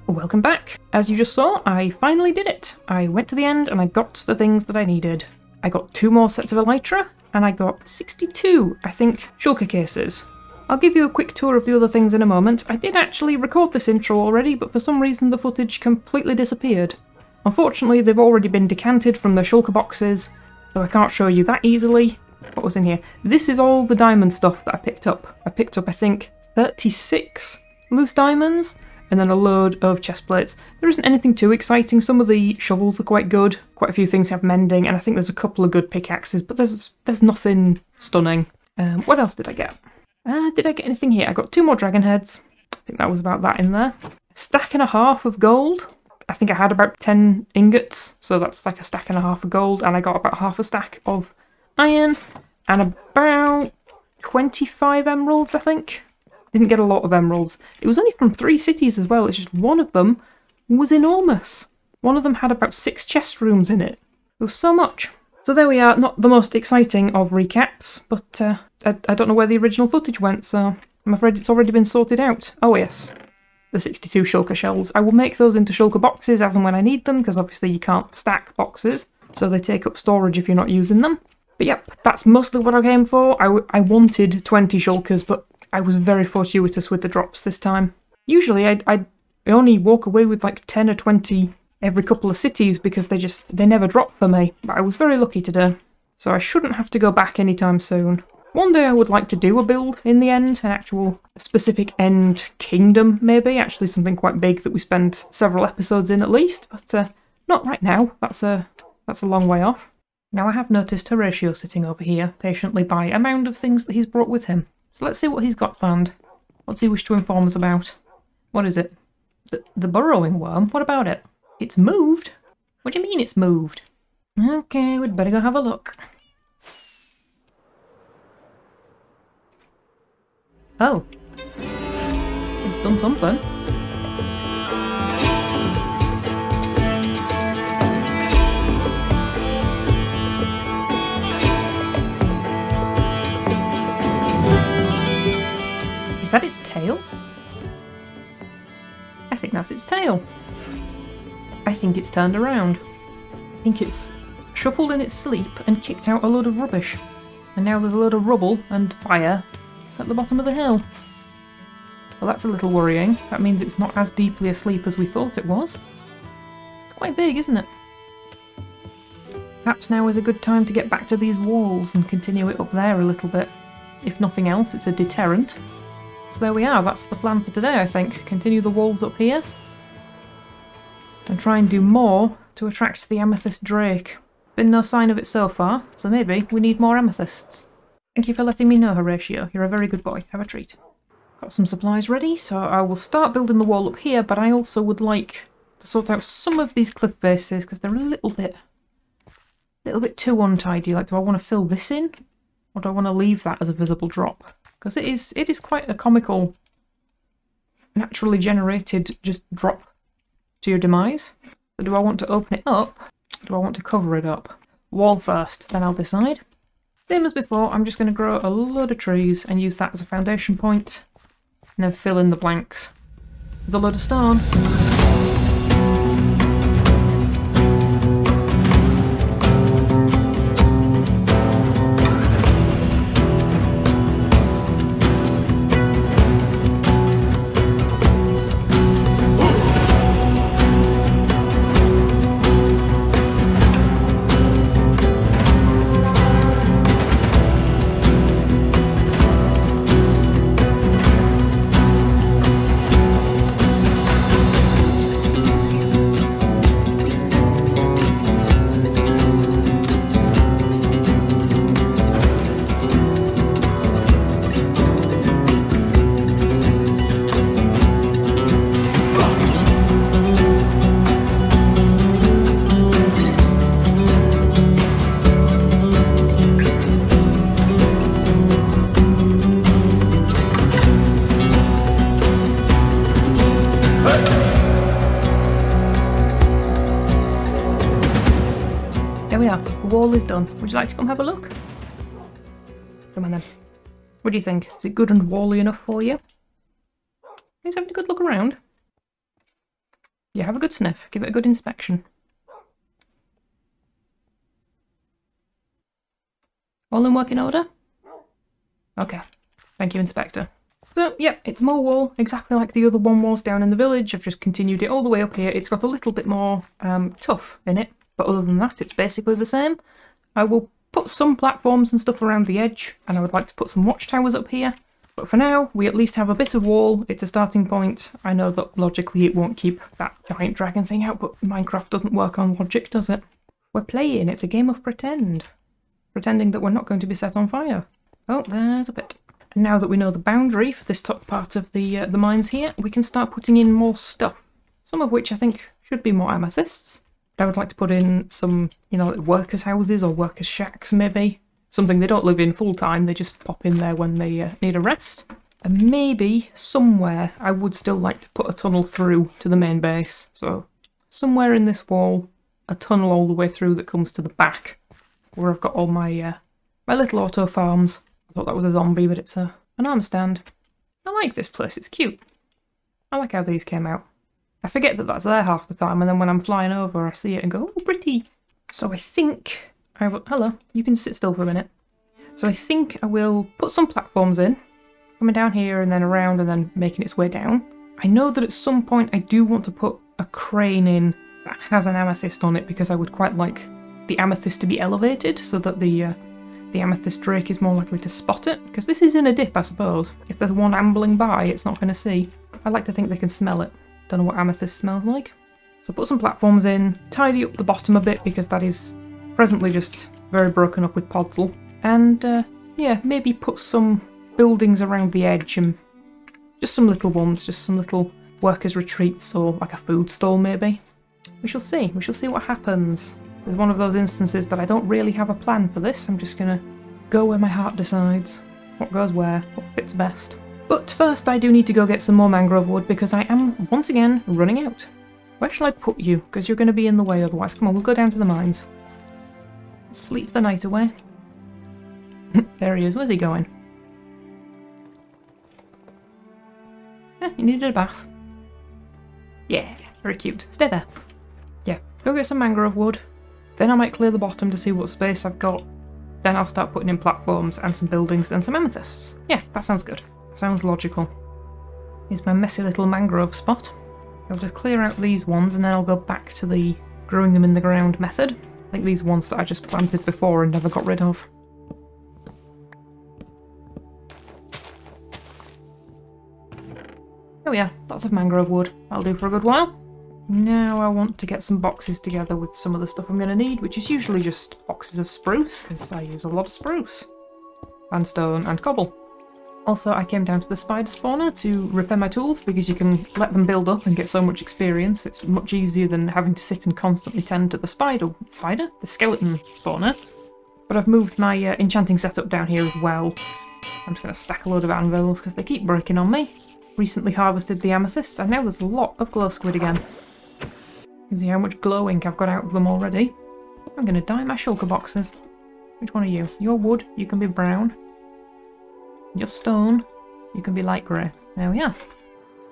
Welcome back. As you just saw, I finally did it. I went to the end and I got the things that I needed. I got 2 more sets of elytra, and I got 62, I think, shulker cases. I'll give you a quick tour of the other things in a moment. I did actually record this intro already, but for some reason the footage completely disappeared. Unfortunately, they've already been decanted from the shulker boxes, so I can't show you that easily. What was in here? This is all the diamond stuff that I picked up. I picked up, I think, 36 loose diamonds, and then a load of chest plates. There isn't anything too exciting. Some of the shovels are quite good. Quite a few things have mending, and I think there's a couple of good pickaxes, but there's nothing stunning. What else did I get? Did I get anything here? I got 2 more dragon heads. I think that was about that in there. A stack and a half of gold. I think I had about 10 ingots, so that's like a stack and a half of gold, and I got about half a stack of iron, and about 25 emeralds, I think. Didn't get a lot of emeralds. It was only from 3 cities as well. It's just one of them was enormous. One of them had about 6 chest rooms in it. There was so much. So there we are. Not the most exciting of recaps, but I don't know where the original footage went, so I'm afraid it's already been sorted out. Oh yes, the 62 shulker shells. I will make those into shulker boxes as and when I need them, because obviously you can't stack boxes, so they take up storage if you're not using them. But yep, that's mostly what I came for. I wanted 20 shulkers, but I was very fortuitous with the drops this time. Usually I only walk away with like 10 or 20 every couple of cities because they never drop for me. But I was very lucky today, so I shouldn't have to go back anytime soon. One day I would like to do a build in the end, an actual specific end kingdom maybe, actually something quite big that we spend several episodes in at least, but not right now. That's a long way off. Now I have noticed Horatio sitting over here, patiently by a mound of things that he's brought with him. So let's see what he's got planned. What's he wish to inform us about? What is it? The burrowing wyrm? What about it? It's moved? What do you mean it's moved? Okay, we'd better go have a look. Oh. It's done something. Is that its tail? I think that's its tail. I think it's turned around. I think it's shuffled in its sleep and kicked out a load of rubbish. And now there's a load of rubble and fire at the bottom of the hill. Well, that's a little worrying. That means it's not as deeply asleep as we thought it was. It's quite big, isn't it? Perhaps now is a good time to get back to these walls and continue it up there a little bit. If nothing else, it's a deterrent. So there we are, that's the plan for today, I think. Continue the walls up here. And try and do more to attract the amethyst drake. Been no sign of it so far, so maybe we need more amethysts. Thank you for letting me know, Horatio. You're a very good boy. Have a treat. Got some supplies ready, so I will start building the wall up here, but I also would like to sort out some of these cliff faces, because they're a little bit too untidy. Like, do I want to fill this in? Or do I want to leave that as a visible drop? Because it is quite a comical, naturally generated just drop to your demise. So do I want to open it up? Or do I want to cover it up? Wall first, then I'll decide. Same as before, I'm just going to grow a load of trees and use that as a foundation point, and then fill in the blanks with a load of stone. The wall is done. Would you like to come have a look? Come on then. What do you think? Is it good and wally enough for you? Let's have a good look around. Yeah, have a good sniff. Give it a good inspection. All in working order? Okay. Thank you, Inspector. So, yep, it's more wall, exactly like the other one was down in the village. I've just continued it all the way up here. It's got a little bit more tough in it. But other than that, it's basically the same. I will put some platforms and stuff around the edge, and I would like to put some watchtowers up here. But for now, we at least have a bit of wall. It's a starting point. I know that logically it won't keep that giant dragon thing out, but Minecraft doesn't work on logic, does it? We're playing. It's a game of pretend. Pretending that we're not going to be set on fire. Oh, there's a bit. And now that we know the boundary for this top part of the mines here, we can start putting in more stuff. Some of which I think should be more amethysts. I would like to put in some, you know, like workers' houses or workers' shacks, maybe. Something they don't live in full time, they just pop in there when they need a rest. And maybe somewhere I would still like to put a tunnel through to the main base. So somewhere in this wall, a tunnel all the way through that comes to the back, where I've got all my my little auto farms. I thought that was a zombie, but it's an arm stand. I like this place, it's cute. I like how these came out. I forget that that's there half the time, and then when I'm flying over I see it and go, oh, pretty. So I think I will... Hello, you can sit still for a minute. So I think I will put some platforms in, coming down here and then around and then making its way down. I know that at some point I do want to put a crane in that has an amethyst on it, because I would quite like the amethyst to be elevated so that the amethyst drake is more likely to spot it, because this is in a dip, I suppose. If there's one ambling by, it's not going to see. I like to think they can smell it. Don't know what amethyst smells like. So put some platforms in, tidy up the bottom a bit because that is presently just very broken up with podzol. And yeah, maybe put some buildings around the edge and just some little ones, just some little workers' retreats or like a food stall maybe. We shall see what happens. There's one of those instances that I don't really have a plan for this. I'm just gonna go where my heart decides. What goes where, what fits best. But first I do need to go get some more mangrove wood because I am, once again, running out. Where shall I put you? Because you're going to be in the way otherwise. Come on, we'll go down to the mines. Sleep the night away. There he is. Where's he going? You needed a bath. Yeah, very cute. Stay there. Yeah, go get some mangrove wood. Then I might clear the bottom to see what space I've got. Then I'll start putting in platforms and some buildings and some amethysts. Yeah, that sounds good. Sounds logical. Here's my messy little mangrove spot. I'll just clear out these ones and then I'll go back to the growing them in the ground method. I think these ones that I just planted before and never got rid of. Oh yeah, lots of mangrove wood. That'll do for a good while. Now I want to get some boxes together with some of the stuff I'm going to need, which is usually just boxes of spruce, because I use a lot of spruce. And stone and cobble. Also, I came down to the spider spawner to repair my tools, because you can let them build up and get so much experience. It's much easier than having to sit and constantly tend to the the skeleton spawner. But I've moved my enchanting setup down here as well. I'm just going to stack a load of anvils, because they keep breaking on me. Recently harvested the amethysts, and now there's a lot of glow squid again. You can see how much glow ink I've got out of them already. I'm going to dye my shulker boxes. Which one are you? You're wood, you can be brown. You're stone, you can be light grey. There we are.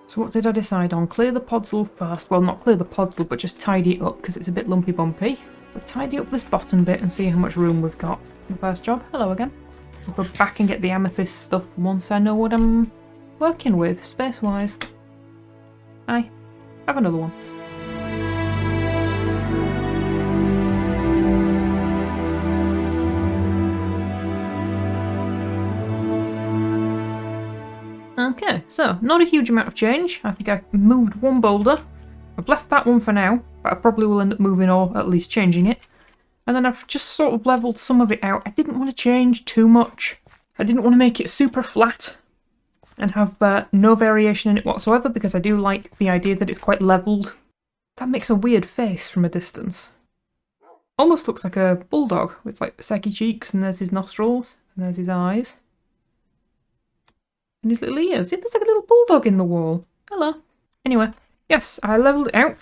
So what did I decide on? Clear the podzol first. Well, not clear the podzol, but just tidy it up because it's a bit lumpy bumpy. So tidy up this bottom bit and see how much room we've got. The first job. Hello again. I'll go back and get the amethyst stuff once I know what I'm working with, space-wise. Hi. Have another one. Okay, so not a huge amount of change. I think I moved one boulder. I've left that one for now, but I probably will end up moving or at least changing it. And then I've just sort of leveled some of it out. I didn't want to change too much. I didn't want to make it super flat and have no variation in it whatsoever, because I do like the idea that it's quite leveled. That makes a weird face from a distance. Almost looks like a bulldog with like saggy cheeks, and there's his nostrils, and there's his eyes. And his little ears. There's like a little bulldog in the wall. Hello. Anyway, yes, I leveled it out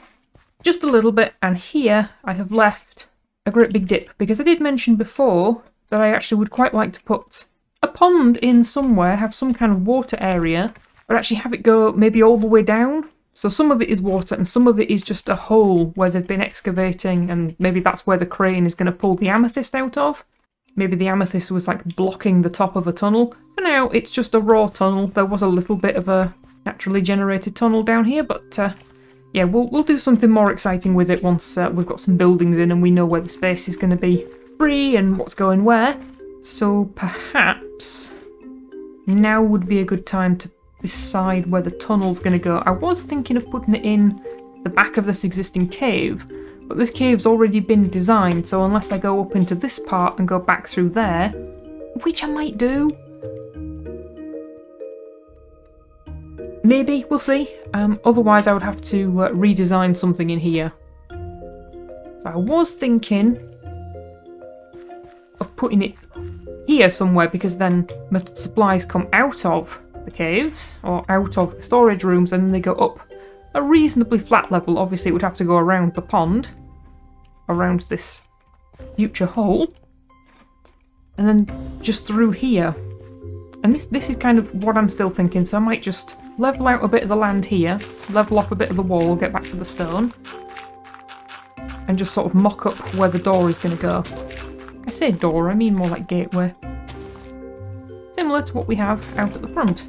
just a little bit, and here I have left a great big dip, because I did mention before that I actually would quite like to put a pond in somewhere, have some kind of water area, but actually have it go maybe all the way down. So some of it is water and some of it is just a hole where they've been excavating, and maybe that's where the crane is going to pull the amethyst out of. Maybe the amethyst was like blocking the top of a tunnel. For now, it's just a raw tunnel. There was a little bit of a naturally generated tunnel down here, but yeah, we'll do something more exciting with it once we've got some buildings in and we know where the space is going to be free and what's going where. So perhaps now would be a good time to decide where the tunnel's going to go. I was thinking of putting it in the back of this existing cave, but this cave's already been designed, so unless I go up into this part and go back through there, which I might do. Maybe, we'll see. Otherwise I would have to redesign something in here. So I was thinking of putting it here somewhere, because then my supplies come out of the caves, or out of the storage rooms, and then they go up a reasonably flat level. Obviously it would have to go around the pond, around this future hole, and then just through here. And this is kind of what I'm still thinking, so I might just level out a bit of the land here, level off a bit of the wall, get back to the stone, and just sort of mock up where the door is going to go. I say door, I mean more like gateway. Similar to what we have out at the front.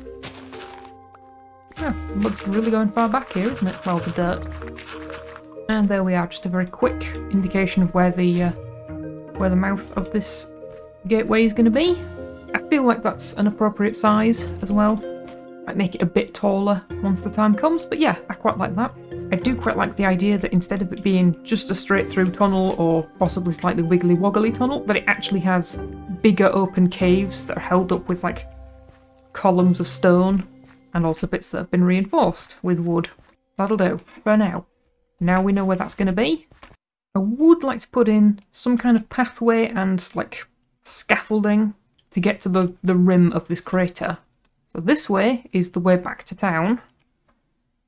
Oh, looks really going far back here, isn't it? Well, the dirt. And there we are, just a very quick indication of where the mouth of this gateway is going to be. I feel like that's an appropriate size as well. Might make it a bit taller once the time comes, but yeah, I quite like that. I do quite like the idea that instead of it being just a straight through tunnel or possibly slightly wiggly woggly tunnel, that it actually has bigger open caves that are held up with like columns of stone and also bits that have been reinforced with wood. That'll do for now. Now we know where that's going to be. I would like to put in some kind of pathway and like scaffolding to get to the rim of this crater. So this way is the way back to town.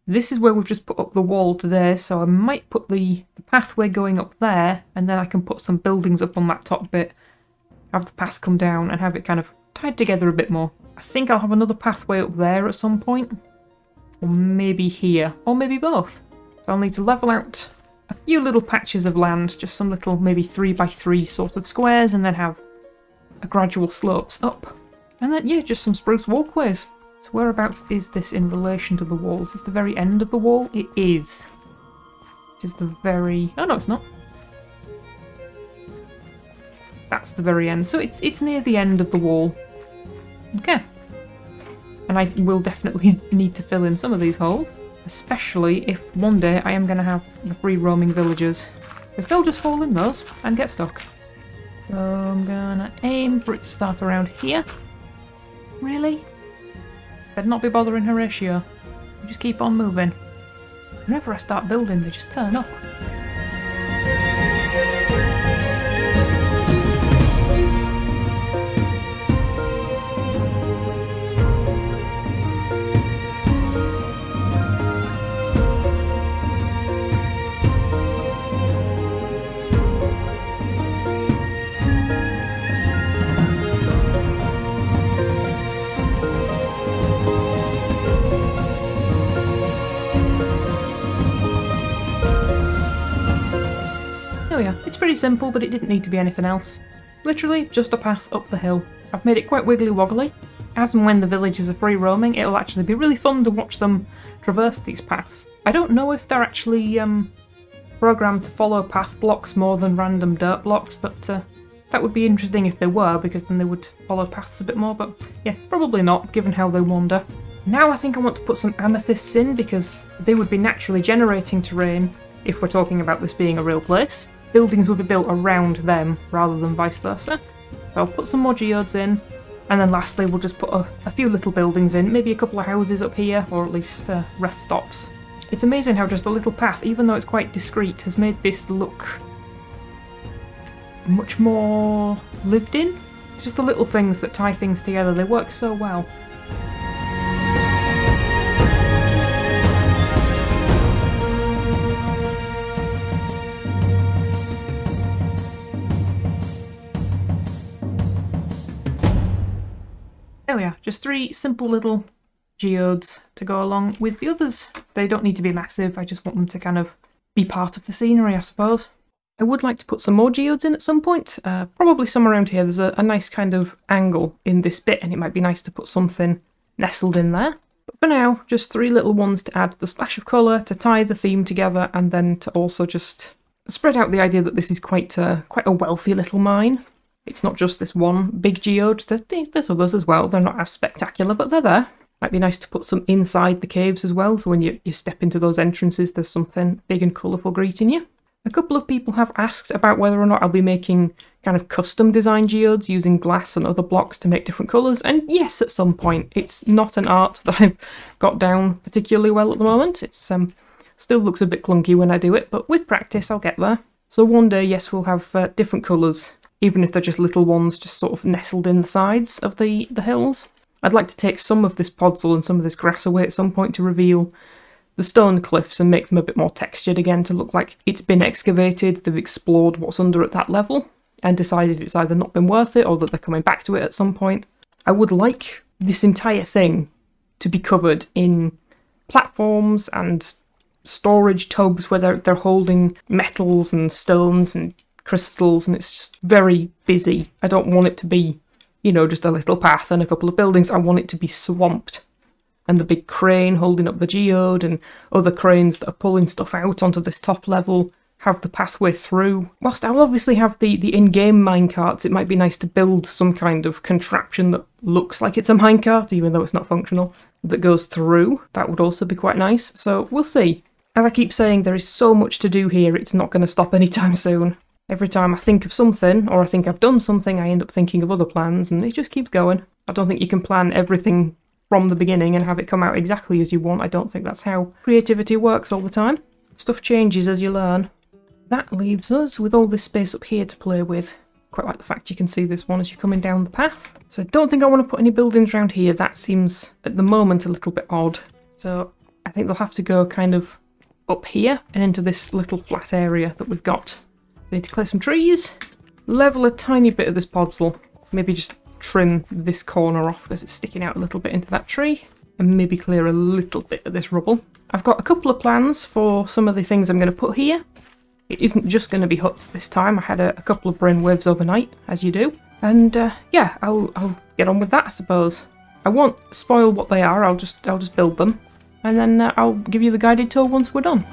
This is where we've just put up the wall today, so I might put the pathway going up there, and then I can put some buildings up on that top bit, have the path come down and have it kind of tied together a bit more. I think I'll have another pathway up there at some point, or maybe here, or maybe both. So I'll need to level out a few little patches of land, just some little maybe 3x3 sort of squares, and then have a gradual slopes up. And then, yeah, just some spruce walkways. So whereabouts is this in relation to the wall? Is this the very end of the wall? It is. It is the very... Oh, no, it's not. That's the very end. So it's near the end of the wall. Okay. And I will definitely need to fill in some of these holes, especially if one day I am going to have the free roaming villagers, because they'll just fall in those and get stuck. So I'm gonna aim for it to start around here. Really? Better not be bothering Horatio. Just keep on moving. Whenever I start building, they just turn up. Oh yeah, it's pretty simple, but it didn't need to be anything else. Literally just a path up the hill. I've made it quite wiggly woggly. As and when the villagers are free roaming, it'll actually be really fun to watch them traverse these paths. I don't know if they're actually programmed to follow path blocks more than random dirt blocks, but that would be interesting if they were, because then they would follow paths a bit more, but yeah, probably not, given how they wander. Now I think I want to put some amethysts in, because they would be naturally generating terrain if we're talking about this being a real place. Buildings would be built around them rather than vice versa. So I'll put some more geodes in, and then lastly we'll just put a few little buildings in, maybe a couple of houses up here, or at least rest stops. It's amazing how just a little path, even though it's quite discreet, has made this look much more lived in. It's just the little things that tie things together, they work so well. There we are, just 3 simple little geodes to go along with the others. They don't need to be massive, I just want them to kind of be part of the scenery, I suppose. I would like to put some more geodes in at some point, probably somewhere around here. There's a nice kind of angle in this bit, and it might be nice to put something nestled in there. But for now, just 3 little ones to add the splash of colour, to tie the theme together, and then to also just spread out the idea that this is quite a wealthy little mine. It's not just this one big geode, there's others as well. They're not as spectacular, but they're there. Might be nice to put some inside the caves as well, so when you step into those entrances there's something big and colourful greeting you. A couple of people have asked about whether or not I'll be making kind of custom design geodes using glass and other blocks to make different colours, and yes, at some point. It's not an art that I've got down particularly well at the moment. It's still looks a bit clunky when I do it, but with practice I'll get there. So one day, yes, we'll have different colours, even if they're just little ones just sort of nestled in the sides of the hills. I'd like to take some of this podzol and some of this grass away at some point to reveal the stone cliffs and make them a bit more textured again, to look like it's been excavated, they've explored what's under at that level and decided it's either not been worth it or that they're coming back to it at some point. I would like this entire thing to be covered in platforms and storage tubs where they're holding metals and stones and crystals, and it's just very busy. I don't want it to be, you know, just a little path and a couple of buildings. I want it to be swamped, and the big crane holding up the geode and other cranes that are pulling stuff out onto this top level have the pathway through. Whilst I'll obviously have the in-game minecarts, it might be nice to build some kind of contraption that looks like it's a minecart, even though it's not functional, that goes through. That would also be quite nice, so we'll see. As I keep saying, there is so much to do here, it's not going to stop anytime soon. Every time I think of something, or I think I've done something, I end up thinking of other plans, and it just keeps going. I don't think you can plan everything from the beginning and have it come out exactly as you want. I don't think that's how creativity works all the time. Stuff changes as you learn. That leaves us with all this space up here to play with. Quite like the fact you can see this one as you're coming down the path. So I don't think I want to put any buildings around here. That seems, at the moment, a little bit odd. So I think they'll have to go kind of up here and into this little flat area that we've got. We need to clear some trees, level a tiny bit of this podzol, maybe just trim this corner off because it's sticking out a little bit into that tree, and maybe clear a little bit of this rubble. I've got a couple of plans for some of the things I'm going to put here. It isn't just going to be huts this time. I had a couple of brainwaves overnight, as you do, and yeah, I'll get on with that, I suppose. I won't spoil what they are. I'll just build them, and then I'll give you the guided tour once we're done.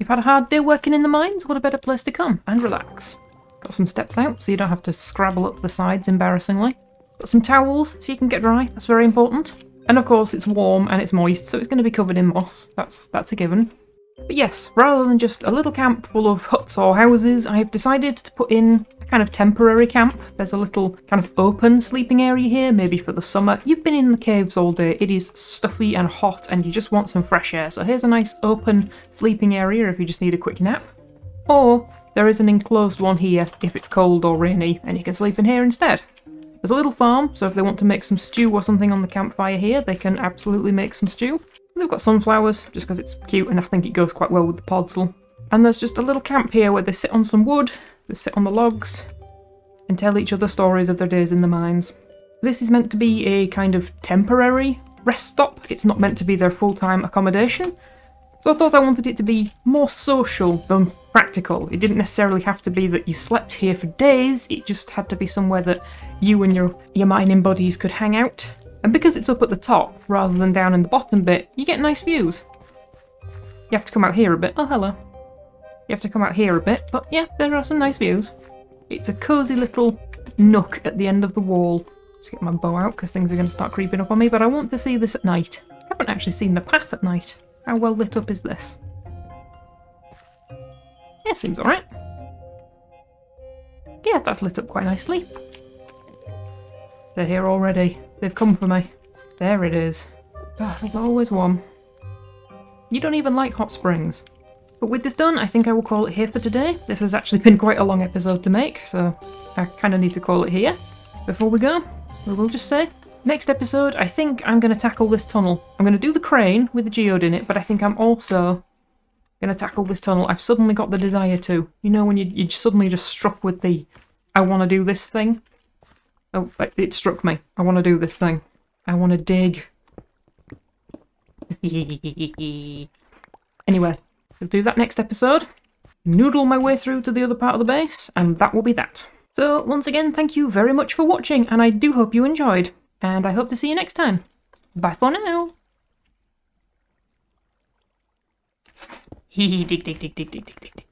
you've had a hard day working in the mines, what a better place to come and relax. Got some steps out so you don't have to scrabble up the sides embarrassingly. Got some towels so you can get dry, that's very important. And of course it's warm and it's moist, so it's going to be covered in moss, that's a given. But yes, rather than just a little camp full of huts or houses, I have decided to put in a kind of temporary camp. There's a little kind of open sleeping area here, maybe for the summer. You've been in the caves all day, it is stuffy and hot and you just want some fresh air. So here's a nice open sleeping area if you just need a quick nap. Or there is an enclosed one here if it's cold or rainy and you can sleep in here instead. There's a little farm, so if they want to make some stew or something on the campfire here, they can absolutely make some stew. They've got sunflowers, just because it's cute and I think it goes quite well with the podzol. And there's just a little camp here where they sit on some wood, they sit on the logs, and tell each other stories of their days in the mines. This is meant to be a kind of temporary rest stop, it's not meant to be their full-time accommodation. So I thought I wanted it to be more social than practical. It didn't necessarily have to be that you slept here for days, it just had to be somewhere that you and your mining buddies could hang out. And because it's up at the top, rather than down in the bottom bit, you get nice views. You have to come out here a bit. Oh, hello. You have to come out here a bit, but yeah, there are some nice views. It's a cosy little nook at the end of the wall. Let's get my bow out, because things are going to start creeping up on me, but I want to see this at night. I haven't actually seen the path at night. How well lit up is this? Yeah, seems alright. Yeah, that's lit up quite nicely. They're here already. They've come for me. There it is. Ah, there's always one. You don't even like hot springs. But with this done, I think I will call it here for today. This has actually been quite a long episode to make, so I kind of need to call it here. Before we go, we will just say, next episode, I think I'm going to tackle this tunnel. I'm going to do the crane with the geode in it, but I think I'm also going to tackle this tunnel. I've suddenly got the desire to. You know when you suddenly just struck with the, I want to do this thing? Oh, it struck me. I want to do this thing. I want to dig. Anyway, I'll do that next episode. Noodle my way through to the other part of the base, and that will be that. So, once again, thank you very much for watching, and I do hope you enjoyed. And I hope to see you next time. Bye for now. Dig, dig, dig, dig, dig, dig, dig.